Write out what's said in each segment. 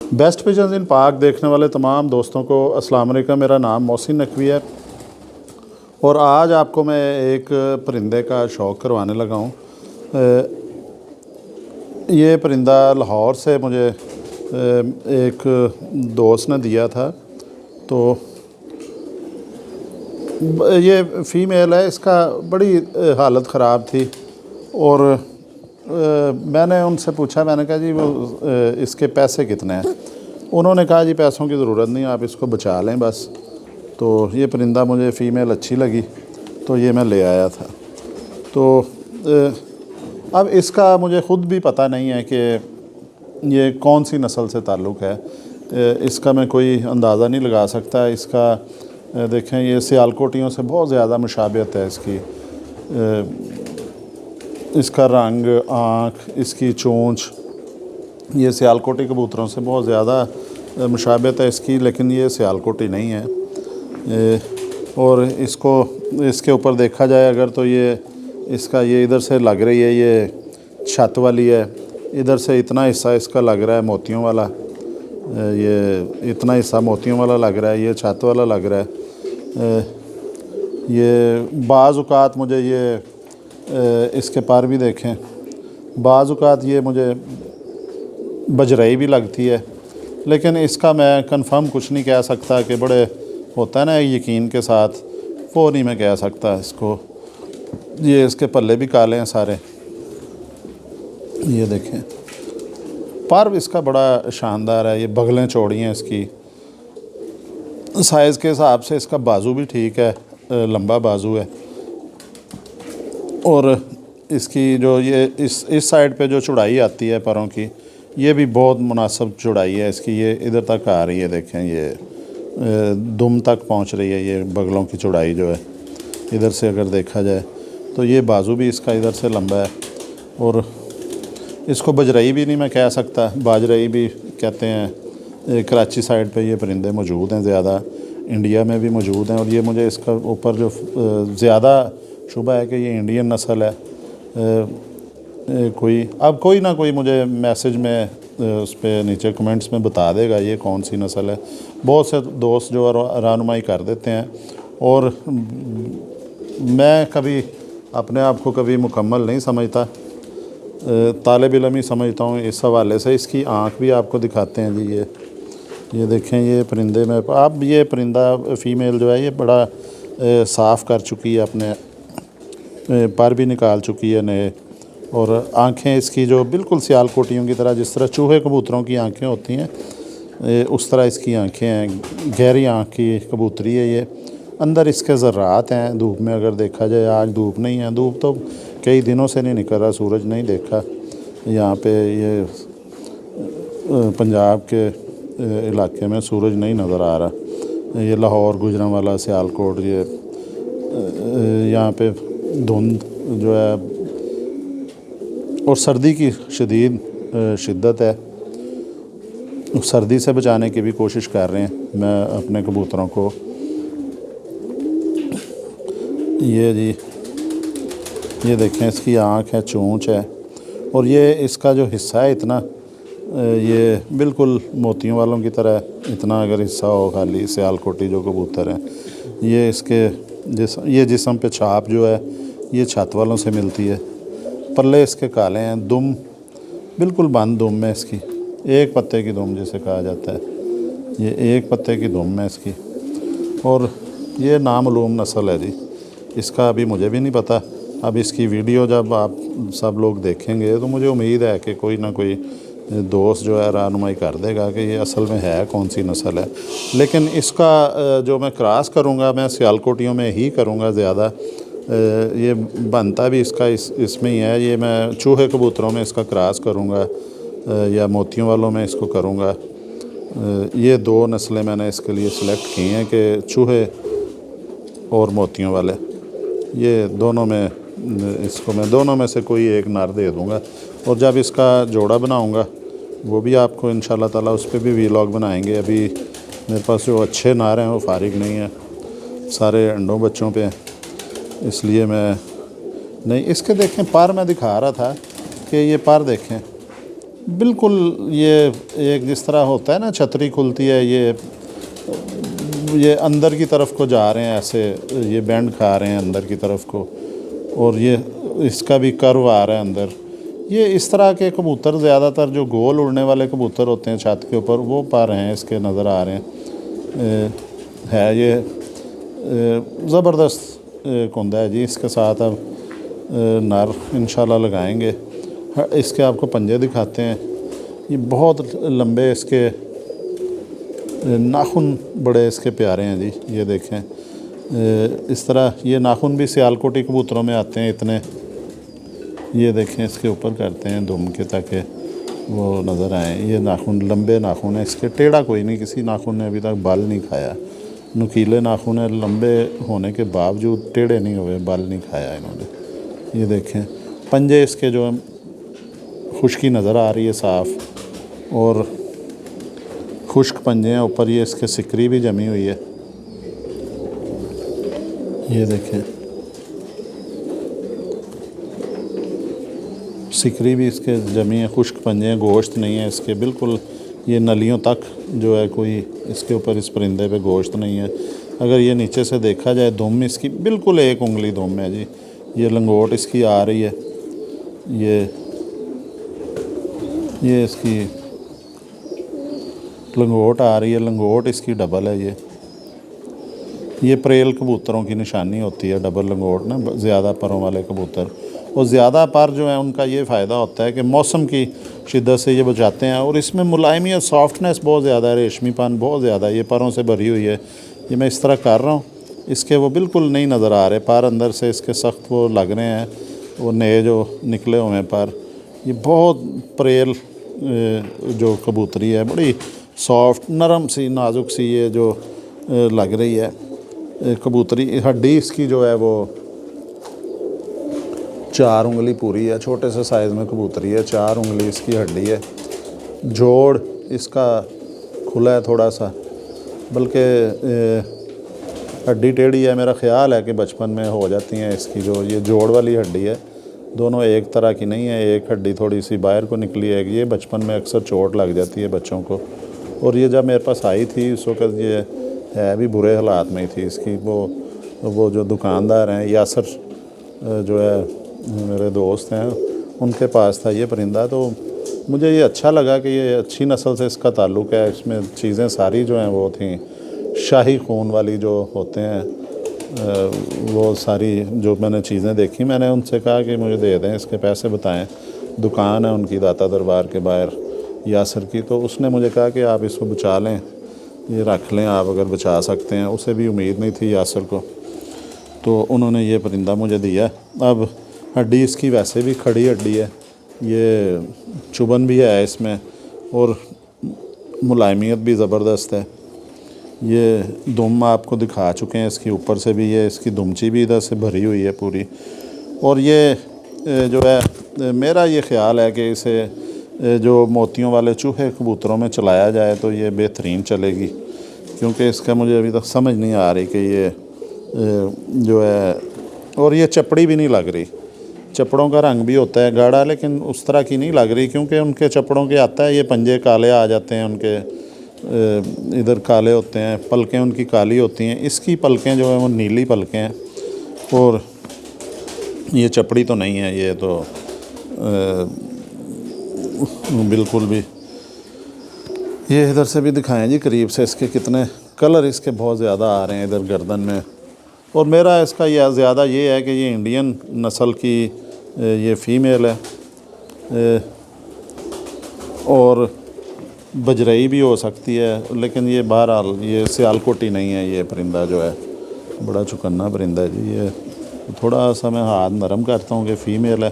Best pigeons इन पाक देखने वाले तमाम दोस्तों को अस्सलाम वालेकुम। मेरा नाम मोहसिन नकवी है और आज आपको मैं एक परिंदे का शौक़ करवाने लगा हूँ। ये परिंदा लाहौर से मुझे एक दोस्त ने दिया था। तो ये फ़ीमेल है, इसका बड़ी हालत ख़राब थी और मैंने उनसे पूछा, मैंने कहा जी वो इसके पैसे कितने हैं। उन्होंने कहा जी पैसों की ज़रूरत नहीं, आप इसको बचा लें बस। तो ये परिंदा मुझे फ़ीमेल अच्छी लगी तो ये मैं ले आया था। तो अब इसका मुझे ख़ुद भी पता नहीं है कि ये कौन सी नस्ल से ताल्लुक़ है। इसका मैं कोई अंदाज़ा नहीं लगा सकता। इसका देखें, ये सियालकोटियों से बहुत ज़्यादा मुशाबियत है इसकी। इसका रंग, आँख, इसकी चोंच, ये सियालकोटी कबूतरों से बहुत ज़्यादा मुशाबियत है इसकी, लेकिन ये सियालकोटी नहीं है। और इसको इसके ऊपर देखा जाए अगर तो ये इसका ये इधर से लग रही है, ये छत वाली है, इधर से इतना हिस्सा इसका लग रहा है मोतियों वाला, ये इतना हिस्सा मोतियों वाला लग रहा है, ये छत वाला लग रहा है। ये बाज़ औक़ात मुझे ये इसके पर भी देखें, बाज़ औक़ात ये मुझे बजरई भी लगती है, लेकिन इसका मैं कंफर्म कुछ नहीं कह सकता कि बड़े होता है ना यकीन के साथ, वो नहीं मैं कह सकता इसको। ये इसके पल्ले भी काले हैं सारे, ये देखें। पर इसका बड़ा शानदार है, ये बगलें चौड़ी हैं इसकी। साइज़ के हिसाब से इसका बाजू भी ठीक है, लंबा बाजू है। और इसकी जो ये इस साइड पे जो चौड़ाई आती है पैरों की, ये भी बहुत मुनासिब चौड़ाई है इसकी। ये इधर तक आ रही है, देखें ये दुम तक पहुंच रही है। ये बगलों की चौड़ाई जो है इधर से अगर देखा जाए तो ये बाजू भी इसका इधर से लंबा है। और इसको बजरई भी नहीं मैं कह सकता, बाजरई भी कहते हैं। कराची साइड पे ये परिंदे मौजूद हैं ज़्यादा, इंडिया में भी मौजूद हैं। और ये मुझे इसका ऊपर जो ज़्यादा शुबा है कि ये इंडियन नस्ल है। कोई ना कोई मुझे मैसेज में उस पर नीचे कमेंट्स में बता देगा ये कौन सी नस्ल है। बहुत से दोस्त जो रहनुमाई कर देते हैं, और मैं कभी अपने आप को कभी मुकम्मल नहीं समझता, तालिब इल्म ही समझता हूँ। इस हवाले से इसकी आँख भी आपको दिखाते हैं जी। ये देखें, ये परिंदे में अब ये परिंदा फ़ीमेल जो है ये बड़ा साफ़ कर चुकी है, अपने पर भी निकाल चुकी है नए। और आँखें इसकी जो बिल्कुल सियालकोटियों की तरह, जिस तरह चूहे कबूतरों की आँखें होती हैं उस तरह इसकी आँखें हैं। गहरी आँख की कबूतरी है ये। अंदर इसके ज़र्रात हैं। धूप में अगर देखा जाए, आज धूप नहीं है, धूप तो कई दिनों से नहीं निकल रहा, सूरज नहीं देखा यहाँ पे। ये पंजाब के इलाके में सूरज नहीं नज़र आ रहा। ये लाहौर, गुजरांवाला, सियालकोट, ये यहाँ पे धुंध जो है और सर्दी की शदीद शिद्दत है। सर्दी से बचाने की भी कोशिश कर रहे हैं मैं अपने कबूतरों को। ये जी, ये देखें, इसकी आँख है, चोंच है, और ये इसका जो हिस्सा है इतना, ये बिल्कुल मोतियों वालों की तरह इतना अगर हिस्सा हो खाली, सियालकोटी जो कबूतर हैं, ये इसके ये जिस्म पे छाप जो है ये छत वालों से मिलती है। पल्ले इसके काले हैं, दुम बिल्कुल बंद दुम है इसकी, एक पत्ते की दुम जिसे कहा जाता है, ये एक पत्ते की दुम है इसकी। और ये नामालूम नस्ल है जी, इसका अभी मुझे भी नहीं पता। अब इसकी वीडियो जब आप सब लोग देखेंगे तो मुझे उम्मीद है कि कोई ना कोई दोस्त जो है रहनुमाई कर देगा कि ये असल में है कौन सी नस्ल है। लेकिन इसका जो मैं क्रॉस करूँगा, मैं सियालकोटियों में ही करूँगा ज़्यादा। ये बनता भी इसका इसमें ही है। ये मैं चूहे कबूतरों में इसका क्रॉस करूँगा या मोतियों वालों में इसको करूँगा। ये दो नस्लें मैंने इसके लिए सिलेक्ट की हैं कि चूहे और मोतियों वाले, ये दोनों में इसको मैं दोनों में से कोई एक नर दे दूँगा। और जब इसका जोड़ा बनाऊँगा वो भी आपको इंशाल्लाह ताला उस पर भी वीलॉग बनाएंगे। अभी मेरे पास जो अच्छे नर हैं वो फारिग नहीं है, सारे अंडों बच्चों पे हैं, इसलिए मैं नहीं। इसके देखें पर मैं दिखा रहा था कि ये पर देखें, बिल्कुल ये एक जिस तरह होता है ना छतरी खुलती है, ये अंदर की तरफ को जा रहे हैं ऐसे, ये बैंड खा रहे हैं अंदर की तरफ को, और ये इसका भी कर्व आ रहा है अंदर। ये इस तरह के कबूतर ज़्यादातर जो गोल उड़ने वाले कबूतर होते हैं छत के ऊपर, वो पा रहे हैं इसके नज़र आ रहे हैं। है ये ज़बरदस्त कुंदा है जी। इसके साथ अब नर इंशाल्लाह लगाएंगे। इसके आपको पंजे दिखाते हैं। ये बहुत लंबे इसके नाखून, बड़े इसके प्यारे हैं जी। ये देखें, इस तरह ये नाखून भी सियालकोटी कबूतरों में आते हैं इतने। ये देखें, इसके ऊपर करते हैं दुम के ताकि वो नज़र आए। ये नाखून लंबे नाखून है इसके, टेढ़ा कोई नहीं, किसी नाखून ने अभी तक बाल नहीं खाया। नुकीले नाखून है, लंबे होने के बावजूद टेढ़े नहीं हुए, बाल नहीं खाया इन्होंने। ये देखें पंजे इसके जो खुश्की नज़र आ रही है साफ़, और खुश्क पंजे हैं ऊपर। ये इसके सिकरी भी जमी हुई है। ये देखें सिकरी भी इसके जमी है, खुश्क पंजे हैं, गोश्त नहीं है इसके बिल्कुल। ये नलियों तक जो है कोई इसके ऊपर इस परिंदे पे गोश्त नहीं है। अगर ये नीचे से देखा जाए, दुम इसकी बिल्कुल 1 उंगली दुम है जी। ये लंगोट इसकी आ रही है, ये इसकी लंगोट आ रही है, लंगोट इसकी डबल है। ये प्रेल कबूतरों की निशानी होती है डबल लंगोट ना, ज़्यादा परों वाले कबूतर। और ज़्यादा पर जो है उनका ये फ़ायदा होता है कि मौसम की शिद्दत से ये बचाते हैं, और इसमें मुलायमी और सॉफ्टनेस बहुत ज़्यादा है, रेशमीपन बहुत ज़्यादा है। ये परों से भरी हुई है। ये मैं इस तरह कर रहा हूँ, इसके वो बिल्कुल नहीं नज़र आ रहे पर, अंदर से इसके सख्त वो लग रहे हैं, वो नए जो निकले हुए हैं पर। ये बहुत प्रेल जो कबूतरी है, बड़ी सॉफ्ट नरम सी नाजुक सी ये जो लग रही है कबूतरी। हड्डी इसकी जो है वो 4 उंगली पूरी है। छोटे से साइज़ में कबूतरी है, 4 उंगली इसकी हड्डी है। जोड़ इसका खुला है थोड़ा सा, बल्कि हड्डी टेढ़ी है। मेरा ख़्याल है कि बचपन में हो जाती हैं इसकी जो ये जोड़ वाली हड्डी है, दोनों एक तरह की नहीं है। एक हड्डी थोड़ी सी बाहर को निकली है। ये बचपन में अक्सर चोट लग जाती है बच्चों को। और ये जब मेरे पास आई थी उस वक़्त ये है भी बुरे हालात में ही थी इसकी। वो जो दुकानदार हैं, यासर जो है मेरे दोस्त हैं, उनके पास था ये परिंदा। तो मुझे ये अच्छा लगा कि ये अच्छी नस्ल से इसका ताल्लुक़ है। इसमें चीज़ें सारी जो हैं वो थी शाही खून वाली जो होते हैं, वो सारी जो मैंने चीज़ें देखी, मैंने उनसे कहा कि मुझे दे दें, इसके पैसे बताएं। दुकान है उनकी दाता दरबार के बाहर यासर की। तो उसने मुझे कहा कि आप इसको बचा लें, ये रख लें आप अगर बचा सकते हैं। उसे भी उम्मीद नहीं थी यासर को, तो उन्होंने ये परिंदा मुझे दिया। अब हड्डी इसकी वैसे भी खड़ी हड्डी है, ये चुभन भी है इसमें, और मुलायमियत भी ज़बरदस्त है। ये दुम आपको दिखा चुके हैं, इसके ऊपर से भी ये इसकी दुमची भी इधर से भरी हुई है पूरी। और ये जो है मेरा ये ख़्याल है कि इसे जो मोतियों वाले चूहे कबूतरों में चलाया जाए तो ये बेहतरीन चलेगी, क्योंकि इसका मुझे अभी तक समझ नहीं आ रही कि ये जो है, और ये चपड़ी भी नहीं लग रही। चपड़ों का रंग भी होता है गाढ़ा, लेकिन उस तरह की नहीं लग रही, क्योंकि उनके चपड़ों के आता है ये पंजे काले आ जाते हैं उनके, इधर काले होते हैं, पलकें उनकी काली होती हैं। इसकी पलकें जो है वो नीली पलकें हैं, और ये चपड़ी तो नहीं है, ये तो बिल्कुल भी। ये इधर से भी दिखाएं जी करीब से, इसके कितने कलर इसके बहुत ज़्यादा आ रहे हैं इधर गर्दन में। और मेरा इसका यह ज़्यादा ये है कि ये इंडियन नस्ल की ये फ़ीमेल है, और बजरई भी हो सकती है, लेकिन ये बहरहाल ये सियालकोटी नहीं है। ये परिंदा जो है बड़ा चौकन्ना परिंदा है जी। ये थोड़ा सा मैं हाथ नरम करता हूँ कि फ़ीमेल है,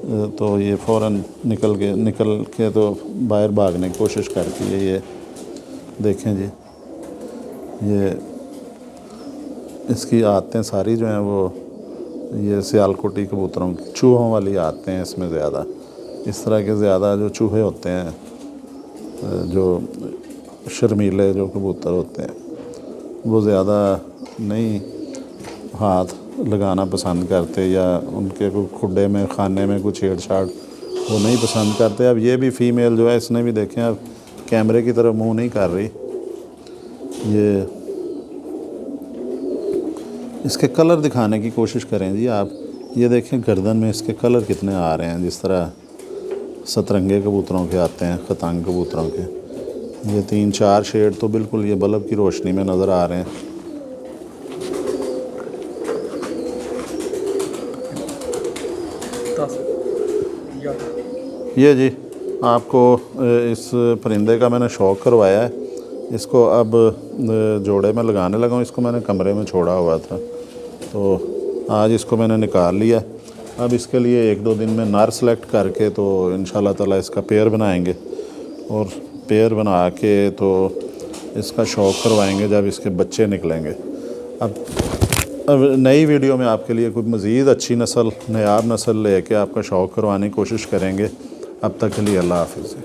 तो ये फ़ौरन निकल के तो बाहर भागने की कोशिश करती है। ये देखें जी, ये इसकी आदतें सारी जो हैं वो ये सियालकोटी कबूतरों की चूहों वाली आदतें हैं इसमें ज़्यादा। इस तरह के ज़्यादा जो चूहे होते हैं, जो शर्मीले जो कबूतर होते हैं, वो ज़्यादा नहीं हाथ लगाना पसंद करते, या उनके कोई खुड्डे में खाने में कुछ छेड़छाड़ वो नहीं पसंद करते। अब ये भी फ़ीमेल जो है इसने भी देखें अब कैमरे की तरफ मुंह नहीं कर रही। ये इसके कलर दिखाने की कोशिश करें जी आप। ये देखें गर्दन में इसके कलर कितने आ रहे हैं, जिस तरह सतरंगे कबूतरों के आते हैं, खतांग कबूतरों के। ये 3-4 शेड तो बिल्कुल ये बल्ब की रोशनी में नज़र आ रहे हैं। ये जी आपको इस परिंदे का मैंने शौक़ करवाया है। इसको अब जोड़े में लगाने लगा हूँ। इसको मैंने कमरे में छोड़ा हुआ था, तो आज इसको मैंने निकाल लिया। अब इसके लिए 1-2 दिन में नर सेलेक्ट करके तो इंशाल्लाह ताला इसका पेयर बनाएंगे, और पेयर बना के तो इसका शौक़ करवाएंगे जब इसके बच्चे निकलेंगे। अब नई वीडियो में आपके लिए कोई मज़ीद अच्छी नस्ल, नायाब नस्ल लेके आपका शौक़ करवाने की कोशिश करेंगे। अब तक के लिए अल्लाह हाफ़िज़।